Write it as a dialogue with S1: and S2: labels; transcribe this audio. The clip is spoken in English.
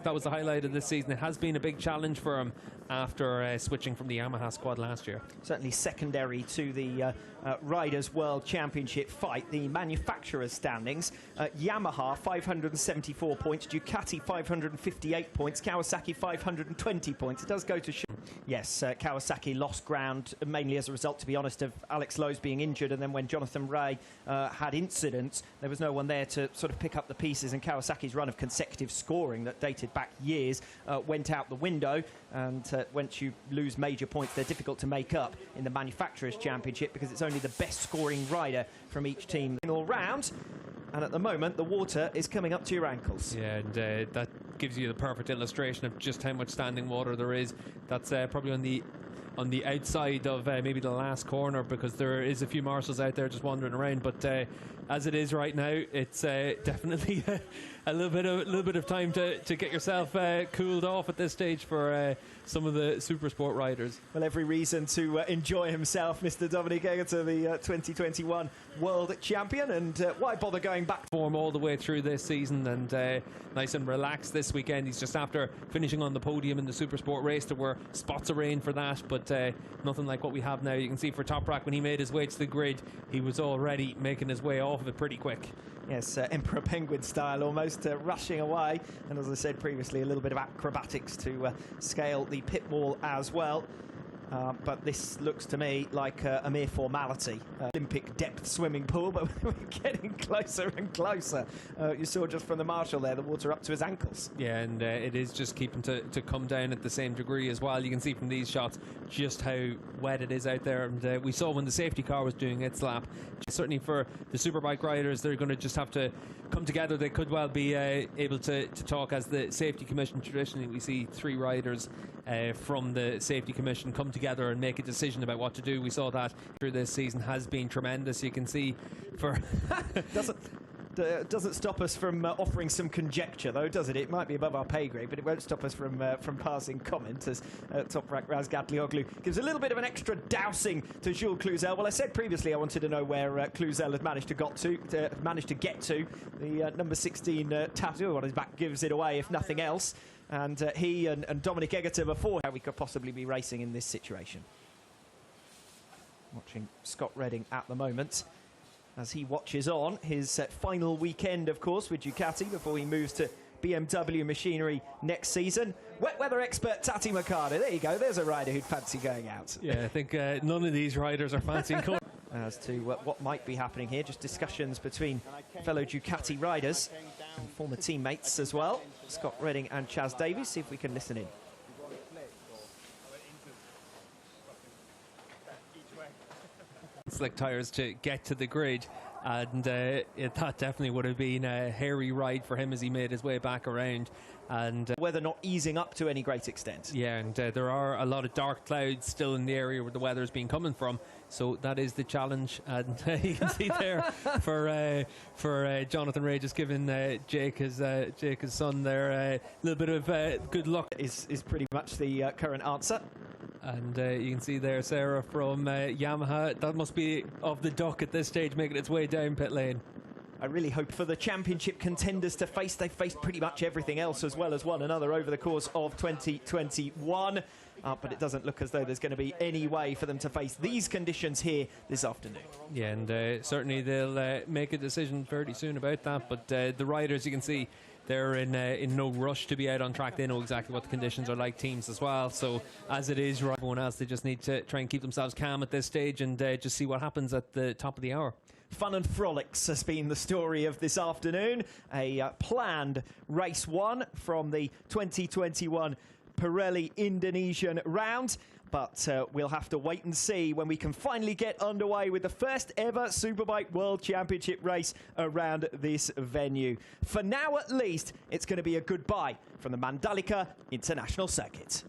S1: that was the highlight of this season. It has been a big challenge for him after switching from the Yamaha squad last year.
S2: Certainly secondary to the Riders World Championship fight. The manufacturers standings, Yamaha 574 points, Ducati 558 points, Kawasaki 520 points. It does go to show. Yes, Kawasaki lost ground mainly as a result, to be honest, of Alex Lowe's being injured, and then when Jonathan Rea had incidents, there was no one there to sort of pick up the pieces, and Kawasaki's run of consecutive scoring that dated back years went out the window. And once you lose major points, they're difficult to make up in the Manufacturers' Championship because it's only the best scoring rider from each team all round. And at the moment, the water is coming up to your ankles.
S1: Yeah, and that gives you the perfect illustration of just how much standing water there is. That's probably on the outside of maybe the last corner, because there is a few marshals out there just wandering around. But as it is right now, it's definitely a little bit of time to get yourself cooled off at this stage for some of the super sport riders.
S2: Well, every reason to enjoy himself, Mr. Dominic Egerter, the 2021 world champion, and why bother going back?
S1: Form all the way through this season, and nice and relaxed this weekend. He's just after finishing on the podium in the super sport race. There were spots of rain for that, but nothing like what we have now. You can see for Toprak, when he made his way to the grid, he was already making his way off of it pretty quick.
S2: Yes, Emperor Penguin style, almost rushing away. And as I said previously, a little bit of acrobatics to scale the pit wall as well. But this looks to me like a mere formality. Olympic depth swimming pool, but we're getting closer and closer. You saw just from the marshal there, the water up to his ankles.
S1: Yeah, and it is just keeping to come down at the same degree as well. You can see from these shots just how wet it is out there. And we saw when the safety car was doing its lap. Certainly for the superbike riders, they're going to just have to come together. They could well be able to talk as the safety commission. Traditionally, we see three riders from the safety commission come together and make a decision about what to do. We saw that through this season has been tremendous. You can see for
S2: doesn't stop us from offering some conjecture, though, does it? It might be above our pay grade, but it won't stop us from passing comment as Toprak Razgatlioglu gives a little bit of an extra dousing to Jules Cluzel. Well, I said previously I wanted to know where Cluzel had managed to get to. The number 16 tattoo on his back gives it away, if nothing else. And he and Dominic Egerter before how we could possibly be racing in this situation. Watching Scott Redding at the moment as he watches on his final weekend, of course, with Ducati before he moves to BMW machinery next season. Wet weather expert Tati Mercado. There you go. There's a rider who'd fancy going out.
S1: Yeah, I think none of these riders are fancying going.
S2: As to what might be happening here, just discussions between fellow Ducati riders and former teammates as well, Scott Redding and Chaz Davies. See if we can listen in.
S1: Slick tyres to get to the grid, and that definitely would have been a hairy ride for him as he made his way back around. And
S2: weather not easing up to any great extent.
S1: Yeah, and there are a lot of dark clouds still in the area where the weather's been coming from, so that is the challenge. And you can see there for Jonathan Rea just giving Jake his son there a little bit of good luck
S2: is pretty much the current answer.
S1: And you can see there Sarah from Yamaha. That must be of the duck at this stage, making its way down pit lane.
S2: I really hope for the championship contenders to face. They've faced pretty much everything else as well as one another over the course of 2021. But it doesn't look as though there's going to be any way for them to face these conditions here this afternoon.
S1: Yeah, and certainly they'll make a decision fairly soon about that. But the riders, you can see, they're in no rush to be out on track. They know exactly what the conditions are like, teams as well. So as it is, everyone else, they just need to try and keep themselves calm at this stage and just see what happens at the top of the hour.
S2: Fun and frolics has been the story of this afternoon. A planned race one from the 2021 Pirelli Indonesian round. But we'll have to wait and see when we can finally get underway with the first ever Superbike World Championship race around this venue. For now, at least, it's going to be a goodbye from the Mandalika International Circuit.